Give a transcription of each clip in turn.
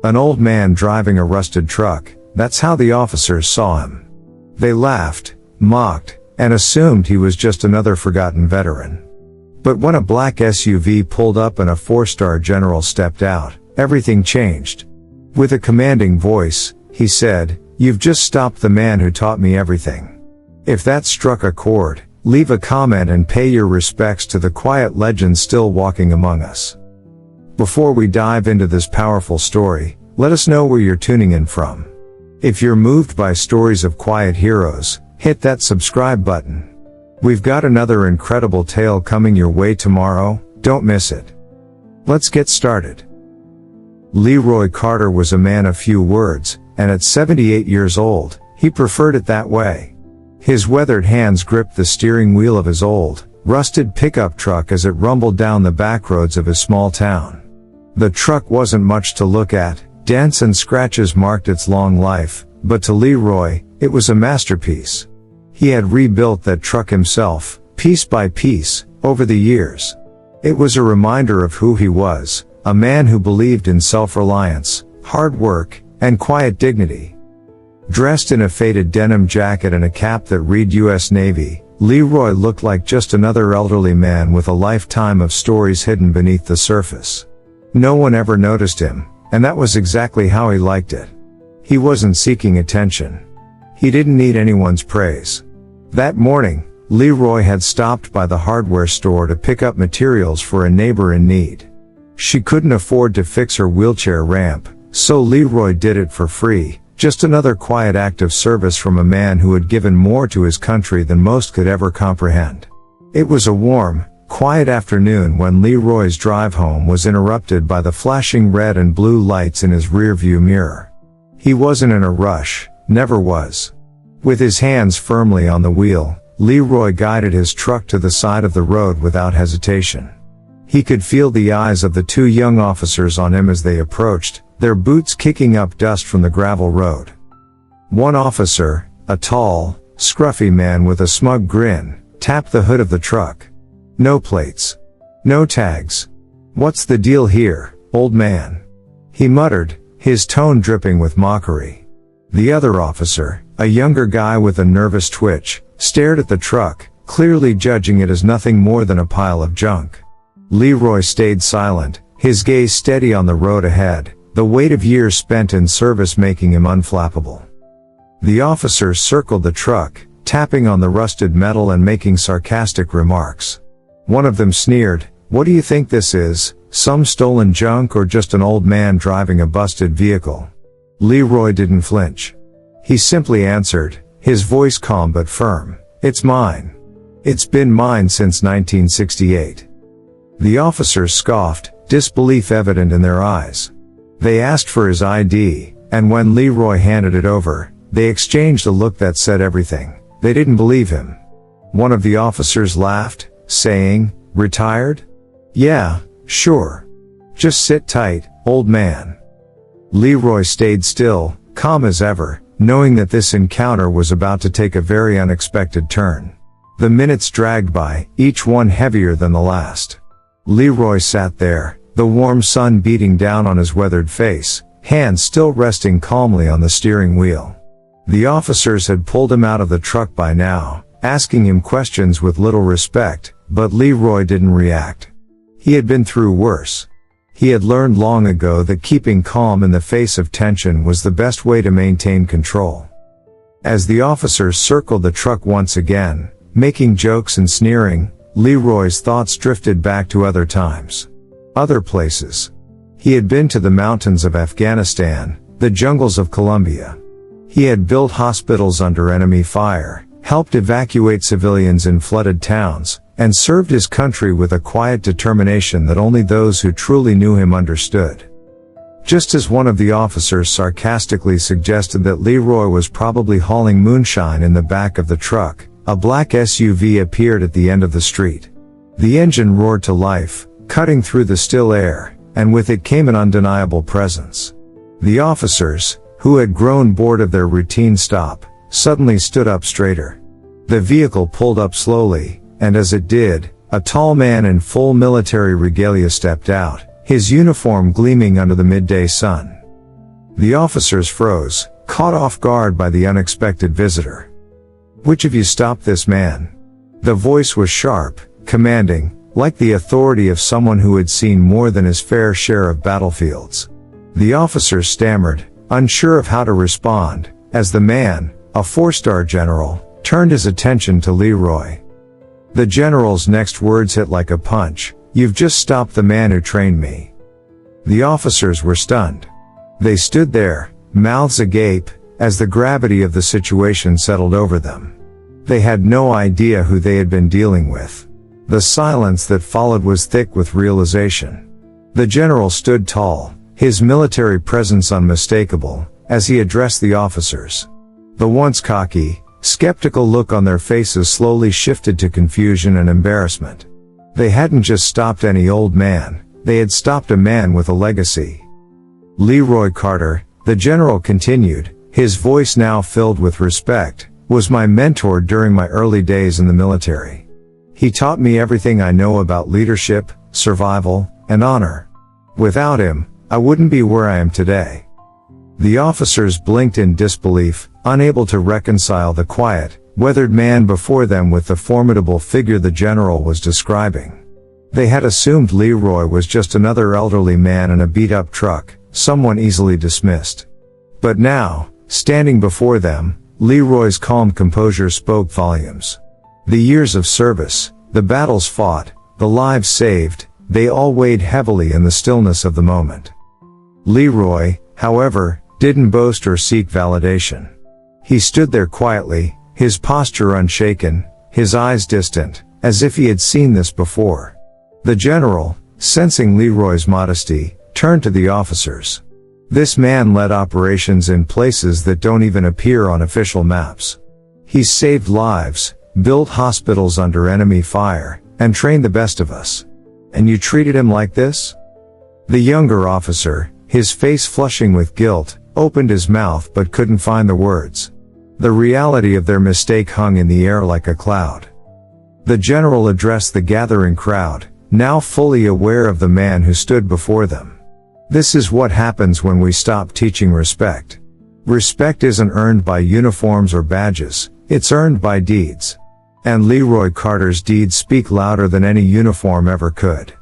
An old man driving a rusted truck, that's how the officers saw him. They laughed, mocked, and assumed he was just another forgotten veteran. But when a black SUV pulled up and a 4-star general stepped out, everything changed. With a commanding voice, he said, "You've just stopped the man who taught me everything. If that struck a chord, leave a comment and pay your respects to the quiet legend still walking among us." Before we dive into this powerful story, let us know where you're tuning in from. If you're moved by stories of quiet heroes, hit that subscribe button. We've got another incredible tale coming your way tomorrow, don't miss it. Let's get started. Leroy Carter was a man of few words, and at 78 years old, he preferred it that way. His weathered hands gripped the steering wheel of his old, rusted pickup truck as it rumbled down the back roads of his small town. The truck wasn't much to look at, dents and scratches marked its long life, but to Leroy, it was a masterpiece. He had rebuilt that truck himself, piece by piece, over the years. It was a reminder of who he was, a man who believed in self-reliance, hard work, and quiet dignity. Dressed in a faded denim jacket and a cap that read US Navy, Leroy looked like just another elderly man with a lifetime of stories hidden beneath the surface. No one ever noticed him, and that was exactly how he liked it. He wasn't seeking attention. He didn't need anyone's praise. That morning, Leroy had stopped by the hardware store to pick up materials for a neighbor in need. She couldn't afford to fix her wheelchair ramp, so Leroy did it for free, just another quiet act of service from a man who had given more to his country than most could ever comprehend. It was a warm, quiet afternoon when Leroy's drive home was interrupted by the flashing red and blue lights in his rearview mirror. He wasn't in a rush, never was. With his hands firmly on the wheel, Leroy guided his truck to the side of the road without hesitation. He could feel the eyes of the two young officers on him as they approached, their boots kicking up dust from the gravel road. One officer, a tall, scruffy man with a smug grin, tapped the hood of the truck. "No plates. No tags. What's the deal here, old man?" he muttered, his tone dripping with mockery. The other officer, a younger guy with a nervous twitch, stared at the truck, clearly judging it as nothing more than a pile of junk. Leroy stayed silent, his gaze steady on the road ahead, the weight of years spent in service making him unflappable. The officers circled the truck, tapping on the rusted metal and making sarcastic remarks. One of them sneered, "What do you think this is, some stolen junk or just an old man driving a busted vehicle?" Leroy didn't flinch. He simply answered, his voice calm but firm, "It's mine. It's been mine since 1968. The officers scoffed, disbelief evident in their eyes. They asked for his ID, and when Leroy handed it over, they exchanged a look that said everything. They didn't believe him. One of the officers laughed, saying, "Retired? Yeah, sure. Just sit tight, old man." Leroy stayed still, calm as ever, knowing that this encounter was about to take a very unexpected turn. The minutes dragged by, each one heavier than the last. Leroy sat there, the warm sun beating down on his weathered face, hands still resting calmly on the steering wheel. The officers had pulled him out of the truck by now, asking him questions with little respect, but Leroy didn't react. He had been through worse. He had learned long ago that keeping calm in the face of tension was the best way to maintain control. As the officers circled the truck once again, making jokes and sneering, Leroy's thoughts drifted back to other times. Other places. He had been to the mountains of Afghanistan, the jungles of Colombia. He had built hospitals under enemy fire, helped evacuate civilians in flooded towns, and served his country with a quiet determination that only those who truly knew him understood. Just as one of the officers sarcastically suggested that Leroy was probably hauling moonshine in the back of the truck, a black SUV appeared at the end of the street. The engine roared to life, cutting through the still air, and with it came an undeniable presence. The officers, who had grown bored of their routine stop, suddenly stood up straighter. The vehicle pulled up slowly, and as it did, a tall man in full military regalia stepped out, his uniform gleaming under the midday sun. The officers froze, caught off guard by the unexpected visitor. "Which of you stopped this man?" The voice was sharp, commanding, like the authority of someone who had seen more than his fair share of battlefields. The officers stammered, unsure of how to respond, as the man, a 4-star general, turned his attention to Leroy. The general's next words hit like a punch. "You've just stopped the man who trained me." The officers were stunned. They stood there, mouths agape, as the gravity of the situation settled over them. They had no idea who they had been dealing with. The silence that followed was thick with realization. The general stood tall, his military presence unmistakable, as he addressed the officers. The once cocky, skeptical look on their faces slowly shifted to confusion and embarrassment. They hadn't just stopped any old man, they had stopped a man with a legacy. "Leroy Carter," the general continued, his voice now filled with respect, "was my mentor during my early days in the military. He taught me everything I know about leadership, survival, and honor. Without him, I wouldn't be where I am today." The officers blinked in disbelief, unable to reconcile the quiet, weathered man before them with the formidable figure the general was describing. They had assumed Leroy was just another elderly man in a beat-up truck, someone easily dismissed. But now, standing before them, Leroy's calm composure spoke volumes. The years of service, the battles fought, the lives saved, they all weighed heavily in the stillness of the moment. Leroy, however, didn't boast or seek validation. He stood there quietly, his posture unshaken, his eyes distant, as if he had seen this before. The general, sensing Leroy's modesty, turned to the officers. "This man led operations in places that don't even appear on official maps. He's saved lives, built hospitals under enemy fire, and trained the best of us. And you treated him like this?" The younger officer, his face flushing with guilt, opened his mouth but couldn't find the words. The reality of their mistake hung in the air like a cloud. The general addressed the gathering crowd, now fully aware of the man who stood before them. "This is what happens when we stop teaching respect. Respect isn't earned by uniforms or badges, it's earned by deeds. And Leroy Carter's deeds speak louder than any uniform ever could."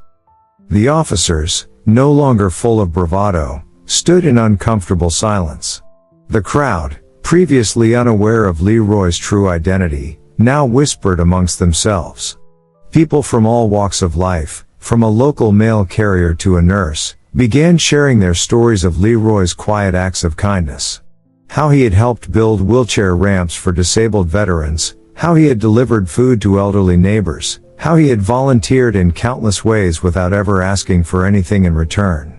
The officers, no longer full of bravado, stood in uncomfortable silence. The crowd, previously unaware of Leroy's true identity, now whispered amongst themselves. People from all walks of life, from a local mail carrier to a nurse, began sharing their stories of Leroy's quiet acts of kindness. How he had helped build wheelchair ramps for disabled veterans, how he had delivered food to elderly neighbors, how he had volunteered in countless ways without ever asking for anything in return.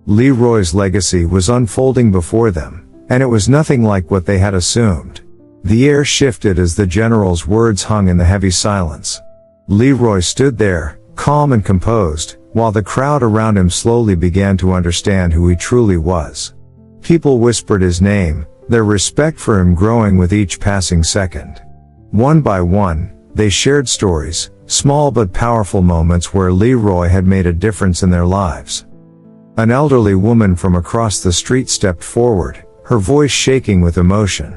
Leroy's legacy was unfolding before them, and it was nothing like what they had assumed. The air shifted as the general's words hung in the heavy silence. Leroy stood there, calm and composed, while the crowd around him slowly began to understand who he truly was. People whispered his name, their respect for him growing with each passing second. One by one, they shared stories, small but powerful moments where Leroy had made a difference in their lives. An elderly woman from across the street stepped forward, her voice shaking with emotion.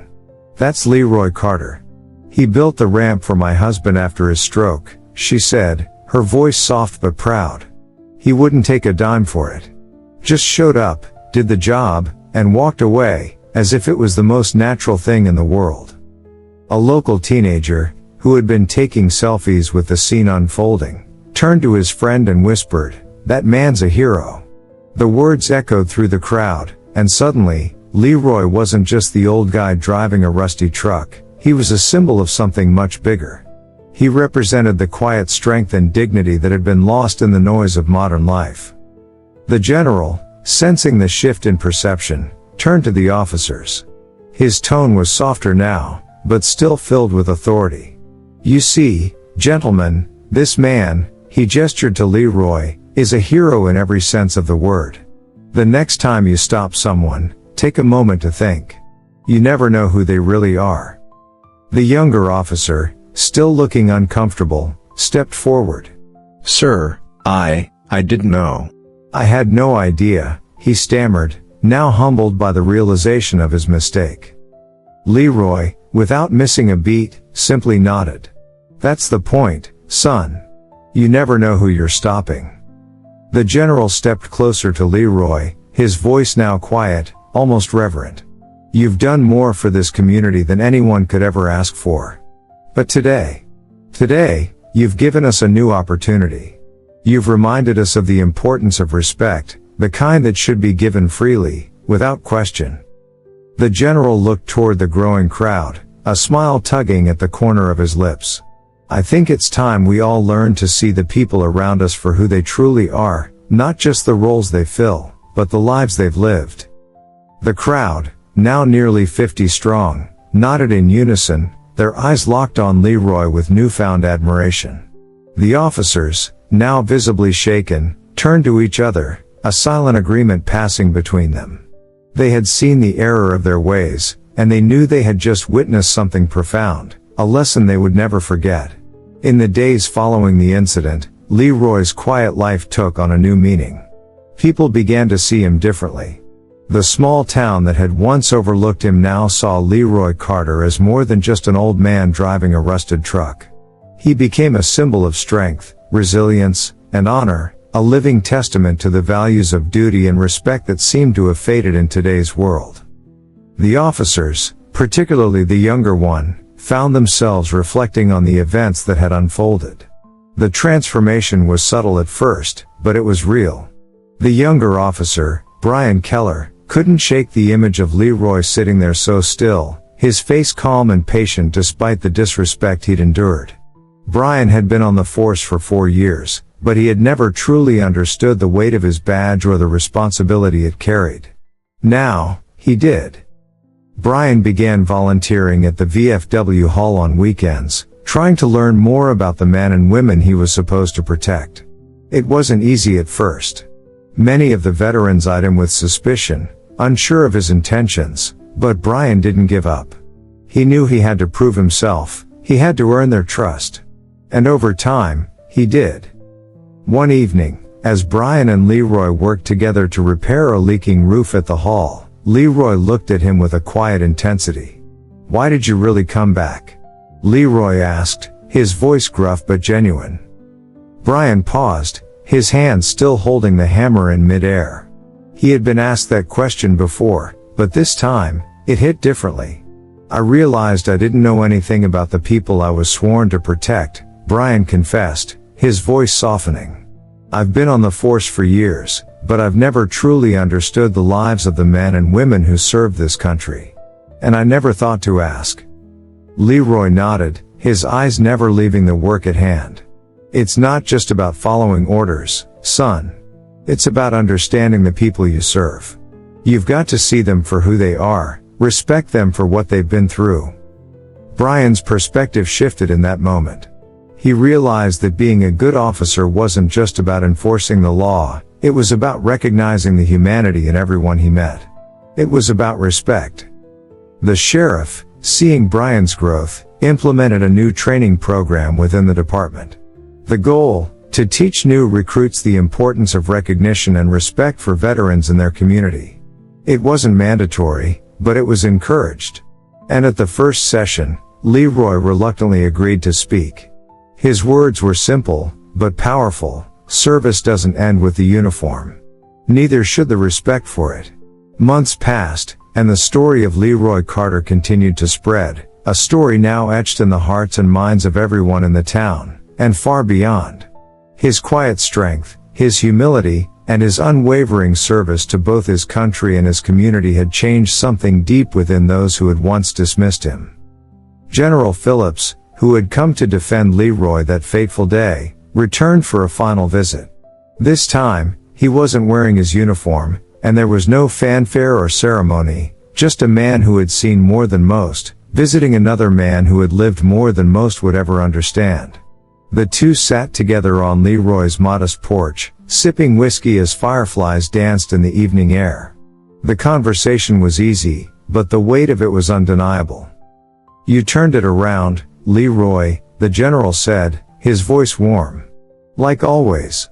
"That's Leroy Carter. He built the ramp for my husband after his stroke," she said, her voice soft but proud. "He wouldn't take a dime for it. Just showed up, did the job, and walked away, as if it was the most natural thing in the world." A local teenager, who had been taking selfies with the scene unfolding, turned to his friend and whispered, "That man's a hero." The words echoed through the crowd, and suddenly, Leroy wasn't just the old guy driving a rusty truck, he was a symbol of something much bigger. He represented the quiet strength and dignity that had been lost in the noise of modern life. The general, sensing the shift in perception, turned to the officers. His tone was softer now, but still filled with authority. "You see, gentlemen, this man," he gestured to Leroy, "is a hero in every sense of the word. The next time you stop someone, take a moment to think. You never know who they really are." The younger officer, still looking uncomfortable, stepped forward. "Sir, I didn't know. I had no idea," he stammered, now humbled by the realization of his mistake. Leroy, without missing a beat, simply nodded. "That's the point, son. You never know who you're stopping." The general stepped closer to Leroy, his voice now quiet, almost reverent. "You've done more for this community than anyone could ever ask for. But today, you've given us a new opportunity. You've reminded us of the importance of respect, the kind that should be given freely, without question." The general looked toward the growing crowd, a smile tugging at the corner of his lips. "I think it's time we all learn to see the people around us for who they truly are, not just the roles they fill, but the lives they've lived." The crowd, now nearly 50 strong, nodded in unison, their eyes locked on Leroy with newfound admiration. The officers, now visibly shaken, turned to each other, a silent agreement passing between them. They had seen the error of their ways, and they knew they had just witnessed something profound, a lesson they would never forget. In the days following the incident, Leroy's quiet life took on a new meaning. People began to see him differently. The small town that had once overlooked him now saw Leroy Carter as more than just an old man driving a rusted truck. He became a symbol of strength, resilience, and honor, a living testament to the values of duty and respect that seemed to have faded in today's world. The officers, particularly the younger one, found themselves reflecting on the events that had unfolded. The transformation was subtle at first, but it was real. The younger officer, Brian Keller, couldn't shake the image of Leroy sitting there so still, his face calm and patient despite the disrespect he'd endured. Brian had been on the force for 4 years, but he had never truly understood the weight of his badge or the responsibility it carried. Now, he did. Brian began volunteering at the VFW Hall on weekends, trying to learn more about the men and women he was supposed to protect. It wasn't easy at first. Many of the veterans eyed him with suspicion, unsure of his intentions, but Brian didn't give up. He knew he had to prove himself, he had to earn their trust. And over time, he did. One evening, as Brian and Leroy worked together to repair a leaking roof at the hall, Leroy looked at him with a quiet intensity. "Why did you really come back?" Leroy asked, his voice gruff but genuine. Brian paused, his hand still holding the hammer in mid-air. He had been asked that question before, but this time, it hit differently. "I realized I didn't know anything about the people I was sworn to protect," Brian confessed, his voice softening. "I've been on the force for years, but I've never truly understood the lives of the men and women who served this country. And I never thought to ask." Leroy nodded, his eyes never leaving the work at hand. "It's not just about following orders, son. It's about understanding the people you serve. You've got to see them for who they are, respect them for what they've been through." Brian's perspective shifted in that moment. He realized that being a good officer wasn't just about enforcing the law, it was about recognizing the humanity in everyone he met. It was about respect. The sheriff, seeing Brian's growth, implemented a new training program within the department. The goal, to teach new recruits the importance of recognition and respect for veterans in their community. It wasn't mandatory, but it was encouraged. And at the first session, Leroy reluctantly agreed to speak. His words were simple, but powerful. "Service doesn't end with the uniform. Neither should the respect for it." Months passed, and the story of Leroy Carter continued to spread, a story now etched in the hearts and minds of everyone in the town, and far beyond. His quiet strength, his humility, and his unwavering service to both his country and his community had changed something deep within those who had once dismissed him. General Phillips, who had come to defend Leroy that fateful day, returned for a final visit. This time, he wasn't wearing his uniform, and there was no fanfare or ceremony, just a man who had seen more than most, visiting another man who had lived more than most would ever understand. The two sat together on Leroy's modest porch, sipping whiskey as fireflies danced in the evening air. The conversation was easy, but the weight of it was undeniable. "You turned it around, Leroy," the general said, his voice warm. "Like always."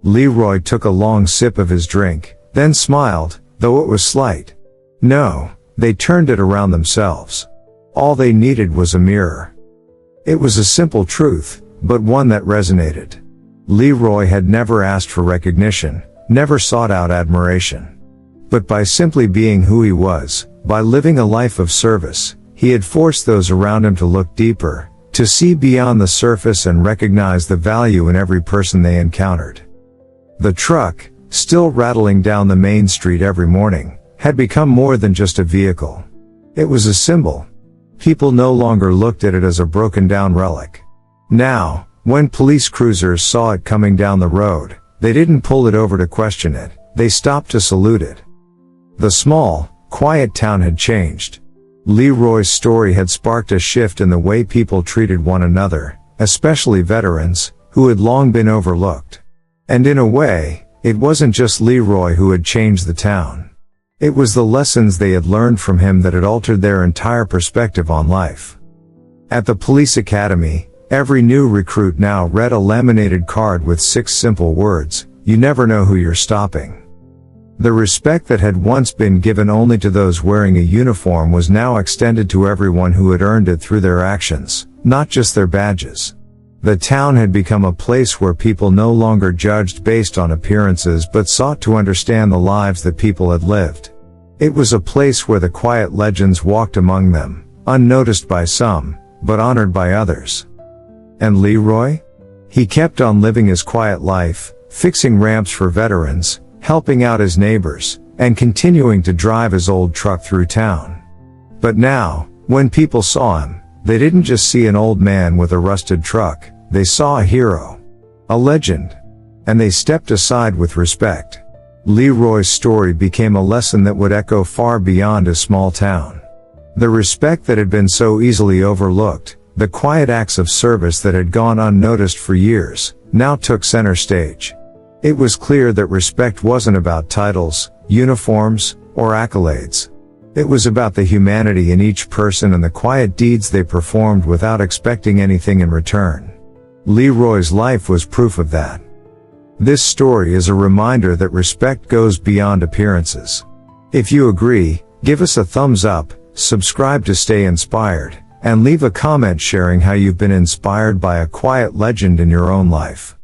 Leroy took a long sip of his drink, then smiled, though it was slight. No, they turned it around themselves. All they needed was a mirror. It was a simple truth, but one that resonated. Leroy had never asked for recognition, never sought out admiration. But by simply being who he was, by living a life of service, he had forced those around him to look deeper, to see beyond the surface and recognize the value in every person they encountered. The truck, still rattling down the main street every morning, had become more than just a vehicle. It was a symbol. People no longer looked at it as a broken-down relic. Now, when police cruisers saw it coming down the road, they didn't pull it over to question it, they stopped to salute it. The small, quiet town had changed. Leroy's story had sparked a shift in the way people treated one another, especially veterans, who had long been overlooked. And in a way, it wasn't just Leroy who had changed the town. It was the lessons they had learned from him that had altered their entire perspective on life. At the police academy, every new recruit now read a laminated card with 6 simple words: "You never know who you're stopping." The respect that had once been given only to those wearing a uniform was now extended to everyone who had earned it through their actions, not just their badges. The town had become a place where people no longer judged based on appearances but sought to understand the lives that people had lived. It was a place where the quiet legends walked among them, unnoticed by some, but honored by others. And Leroy? He kept on living his quiet life, fixing ramps for veterans, helping out his neighbors, and continuing to drive his old truck through town. But now, when people saw him, they didn't just see an old man with a rusted truck, they saw a hero. A legend. And they stepped aside with respect. Leroy's story became a lesson that would echo far beyond his small town. The respect that had been so easily overlooked, the quiet acts of service that had gone unnoticed for years, now took center stage. It was clear that respect wasn't about titles, uniforms, or accolades. It was about the humanity in each person and the quiet deeds they performed without expecting anything in return. Leroy's life was proof of that. This story is a reminder that respect goes beyond appearances. If you agree, give us a thumbs up, subscribe to stay inspired, and leave a comment sharing how you've been inspired by a quiet legend in your own life.